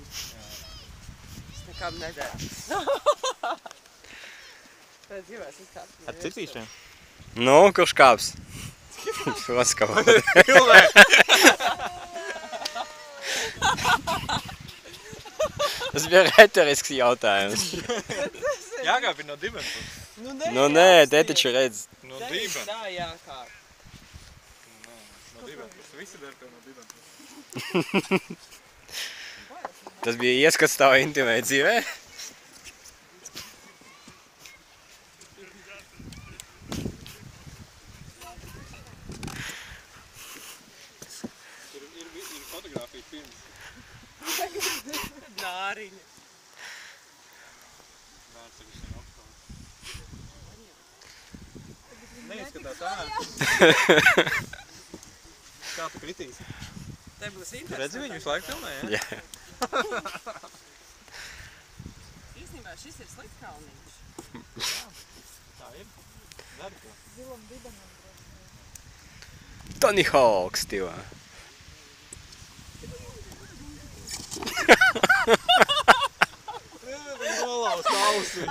Es nekam nedēļu. Pēc dzīvēs izkāpt. Ar citīšiem? Nu, kurš kāps? Vaskavot. Filmē! Tas bija retorisks jautājums. Jākāp ir no dibens. Nu nē, te taču redz. No dibens. Tā jākāp. No dibens. Visi der tev no dibens. Tas bija ieskats tavā intimē dzīvē? Ir fotogrāfija filmas. Nāriņa. Vērts ar visiem apkārt. Neizskatās ārā. Kā tu kritīsi? Te būs Tu interesanti. redzi viņu visu laiku filmē, ja? Jā. Īstenībā šis ir Sliktkalniņš. Tā ir. Dari to. Tony Hawk stilā. Nolauz ausis.